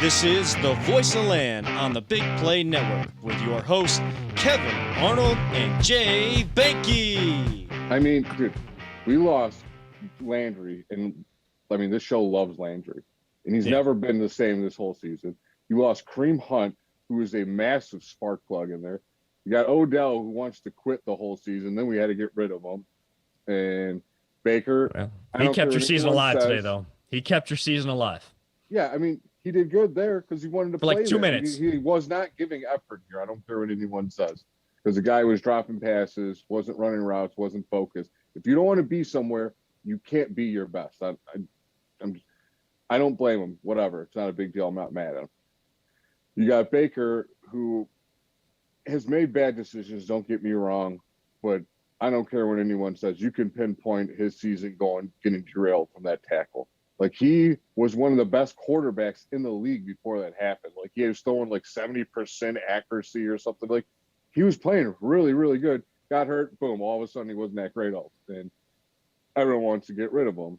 This is the Voice of Land on the Big Play Network with your hosts, Kevin Arnold and Jay Banky. I mean, dude, we lost Landry, and I mean, this show loves Landry, and he's never been the same this whole season. You lost Kareem Hunt, who is a massive spark plug in there. You got Odell, who wants to quit the whole season. Then we had to get rid of him. And Baker. Well, he kept your season alive today, though. He kept your season alive. Yeah, I mean, he did good there because he wanted to for play like 2 there. minutes. He was not giving effort here. I don't care what anyone says, because the guy was dropping passes, wasn't running routes, wasn't focused. If you don't want to be somewhere, you can't be your best. I don't blame him. Whatever. It's not a big deal. I'm not mad at him. You got Baker, who has made bad decisions. Don't get me wrong, but I don't care what anyone says. You can pinpoint his season getting derailed from that tackle. Like, he was one of the best quarterbacks in the league before that happened. Like, he was throwing like 70% accuracy or something. Like, he was playing really, really good. Got hurt, boom, all of a sudden he wasn't that great. And everyone wants to get rid of him.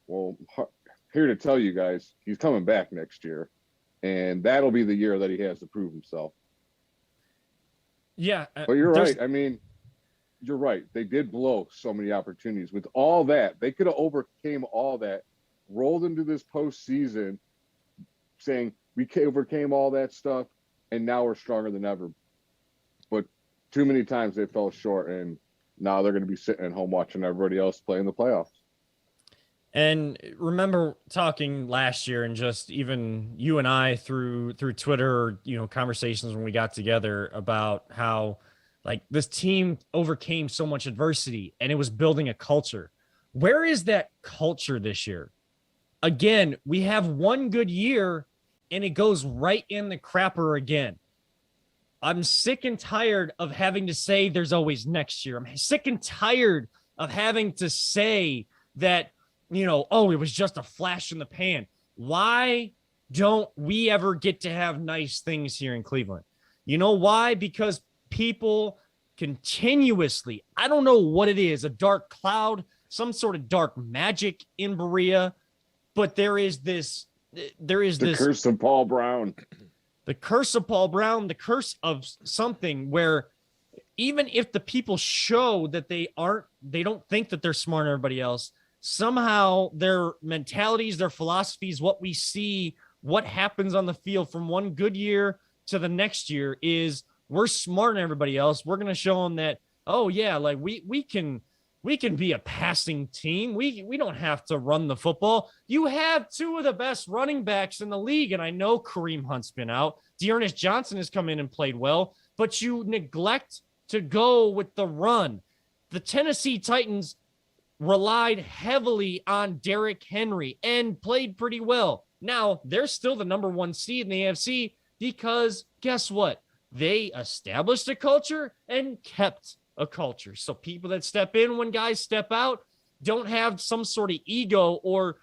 Well, here to tell you guys, he's coming back next year. And that'll be the year that he has to prove himself. Yeah. But you're right. I mean, you're right. They did blow so many opportunities. With all that, they could have overcame all that, rolled into this postseason saying we overcame all that stuff, and now we're stronger than ever. But too many times they fell short, and now they're going to be sitting at home watching everybody else play in the playoffs. And remember talking last year, and just even you and I through Twitter, conversations when we got together about how like this team overcame so much adversity and it was building a culture. Where is that culture this year? Again, we have one good year and it goes right in the crapper again. I'm sick and tired of having to say there's always next year. I'm sick and tired of having to say that, it was just a flash in the pan. Why don't we ever get to have nice things here in Cleveland? You know why? Because people continuously, I don't know what it is, a dark cloud, some sort of dark magic in Berea, but there is this curse of Paul Brown. The curse of Paul Brown, the curse of something where even if the people show that they don't think that they're smarter than everybody else, somehow their mentalities, their philosophies, what we see, what happens on the field from one good year to the next year is we're smarter than everybody else. We're going to show them that, oh yeah, like we can be a passing team. We don't have to run the football. You have two of the best running backs in the league. And I know Kareem Hunt's been out. Dearness Johnson has come in and played well, but you neglect to go with the run. The Tennessee Titans relied heavily on Derrick Henry and played pretty well. Now, they're still the number one seed in the AFC because guess what? They established a culture and kept a culture. So people that step in when guys step out don't have some sort of ego or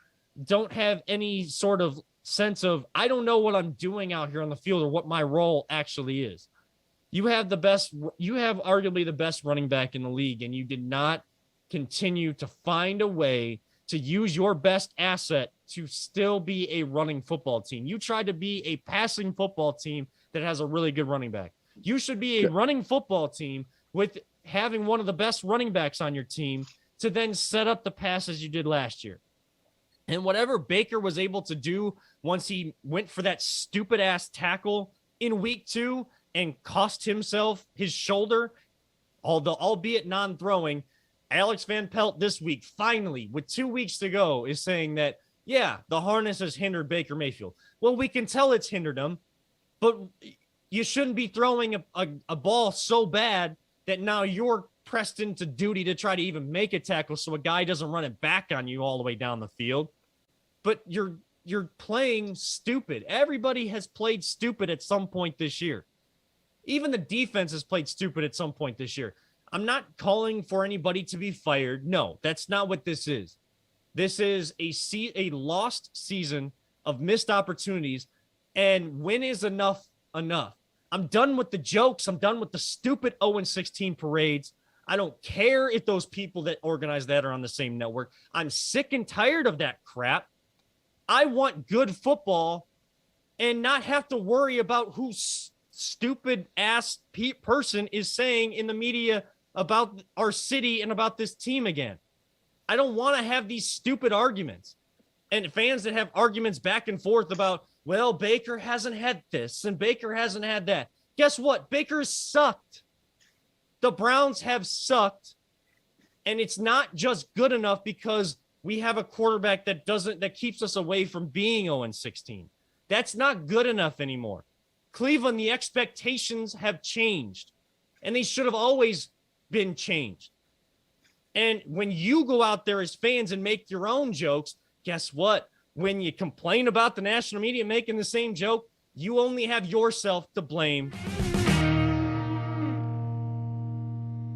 don't have any sort of sense of, I don't know what I'm doing out here on the field or what my role actually is. You have arguably the best running back in the league, and you did not continue to find a way to use your best asset to still be a running football team. You tried to be a passing football team that has a really good running back. You should be a running football team with having one of the best running backs on your team to then set up the passes you did last year. And whatever Baker was able to do once he went for that stupid ass tackle in week 2 and cost himself his shoulder, albeit non-throwing, Alex Van Pelt this week, finally, with 2 weeks to go, is saying that, yeah, the harness has hindered Baker Mayfield. Well, we can tell it's hindered him, but you shouldn't be throwing a ball so bad that now you're pressed into duty to try to even make a tackle so a guy doesn't run it back on you all the way down the field. But you're playing stupid. Everybody has played stupid at some point this year. Even the defense has played stupid at some point this year. I'm not calling for anybody to be fired. No, that's not what this is. This is a lost season of missed opportunities, and when is enough? I'm done with the jokes. I'm done with the stupid 0-16 parades. I don't care if those people that organize that are on the same network. I'm sick and tired of that crap. I want good football and not have to worry about who stupid ass person is saying in the media about our city and about this team again. I don't want to have these stupid arguments and fans that have arguments back and forth about, well, Baker hasn't had this and Baker hasn't had that. Guess what? Baker's sucked. The Browns have sucked. And it's not just good enough because we have a quarterback that keeps us away from being 0-16. That's not good enough anymore. Cleveland, the expectations have changed, and they should have always been changed. And when you go out there as fans and make your own jokes, guess what? When you complain about the national media making the same joke, you only have yourself to blame